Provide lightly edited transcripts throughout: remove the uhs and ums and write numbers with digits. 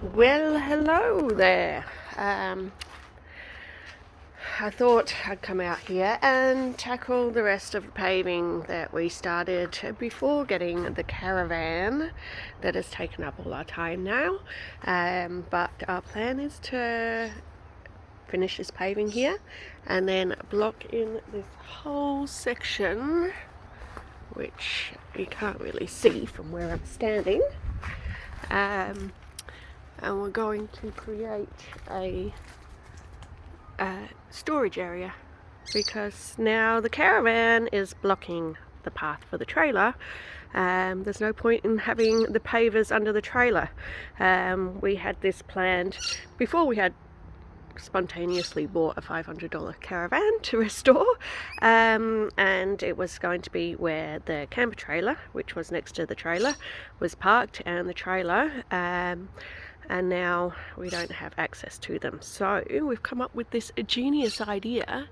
Well, hello there. I thought I'd come out here and tackle the rest of the paving that we started before getting the caravan that has taken up all our time now. But our plan is to finish this paving here and then block in this whole section, which you can't really see from where I'm standing. And we're going to create a storage area because now the caravan is blocking the path for the trailer. There's no point in having the pavers under the trailer. We had this planned before we had spontaneously bought a $500 caravan to restore, and it was going to be where the camper trailer, which was next to the trailer, was parked, and the trailer and now we don't have access to them. So we've come up with this genius idea.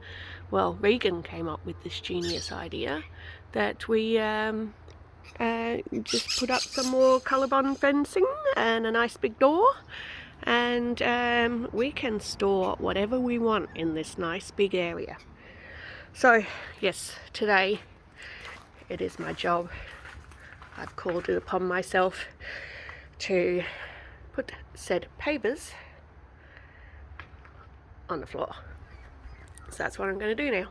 Well, Regan came up with this genius idea that we just put up some more COLORBOND fencing and a nice big door, and we can store whatever we want in this nice big area. So yes, today it is my job. I've called it upon myself to put said pavers on the floor. So that's what I'm going to do now.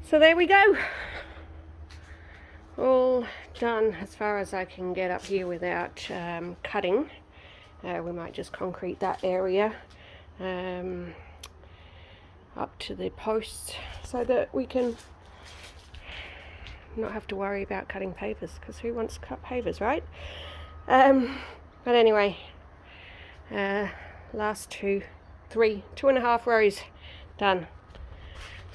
So there we go. All done as far as I can get up here without cutting. We might just concrete that area up to the posts so that we can not have to worry about cutting pavers, because who wants to cut pavers, right? But anyway, last two and a half rows done.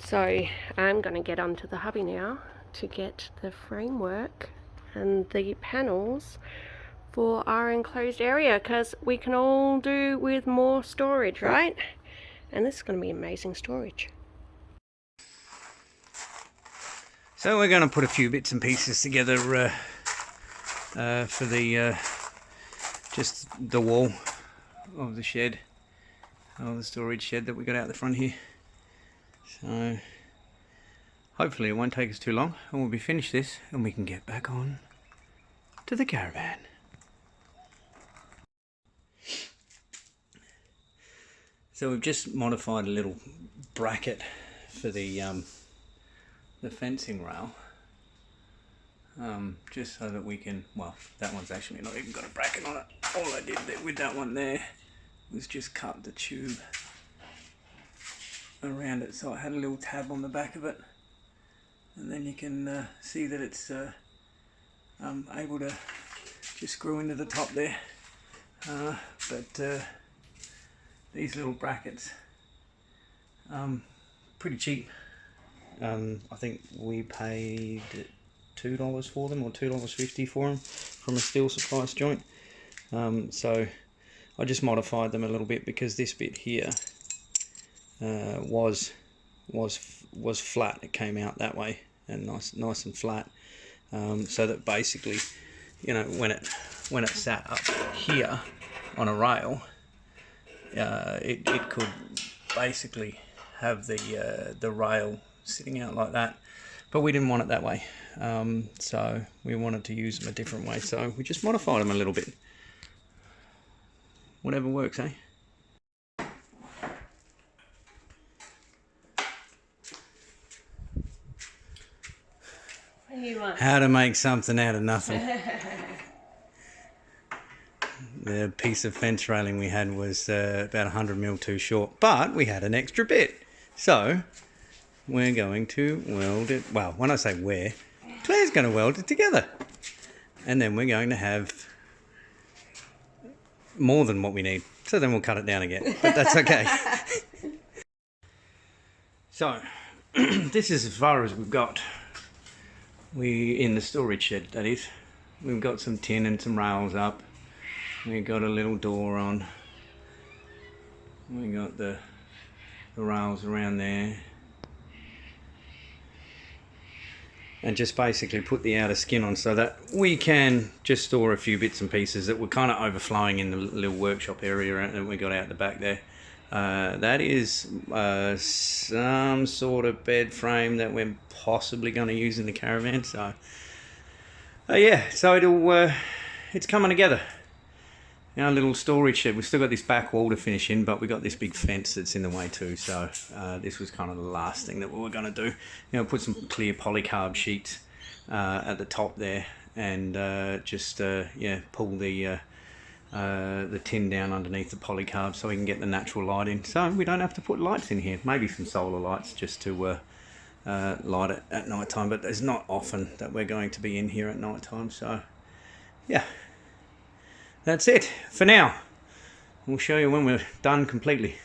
So I'm going to get onto the hubby now to get the framework and the panels for our enclosed area, because we can all do with more storage, right? And this is going to be amazing storage. So we're going to put a few bits and pieces together for the just the wall of the shed, of the storage shed that we got out the front here. So hopefully it won't take us too long and we'll be finished this and we can get back on to the caravan. So we've just modified a little bracket for the fencing rail, just so that we can, well, that one's actually not even got a bracket on it. All I did with that one there was just cut the tube around it so it had a little tab on the back of it, and then you can see that it's able to just screw into the top there. But these little brackets, pretty cheap. I think we paid $2 for them, or $2.50 for them from a Steel Supplies joint. So I just modified them a little bit because this bit here was flat. It came out that way and nice and flat, so that basically, you know, when it sat up here on a rail, it could basically have the rail sitting out like that, but we didn't want it that way. So we wanted to use them a different way, so we just modified them a little bit. Whatever works, eh? What do you want? How to make something out of nothing. The piece of fence railing we had was about 100mm too short, but we had an extra bit. So we're going to weld it. Well, when I say we're, Claire's going to weld it together. And then we're going to have more than what we need. So then we'll cut it down again, but that's okay. So this is as far as we've got. In the storage shed, that is. We've got some tin and some rails up. We got a little door on. We got the rails around there. And just basically put the outer skin on so that we can just store a few bits and pieces that were kind of overflowing in the little workshop area that we got out the back there. That is some sort of bed frame that we're possibly going to use in the caravan. So yeah, so it's coming together. Our little storage shed. We've still got this back wall to finish in, but we got this big fence that's in the way too. So this was kind of the last thing that we were going to do. You know, put some clear polycarb sheets at the top there, and just yeah, pull the tin down underneath the polycarb so we can get the natural light in. So we don't have to put lights in here. Maybe some solar lights just to light it at night time. But it's not often that we're going to be in here at night time. So yeah. That's it for now. We'll show you when we're done completely.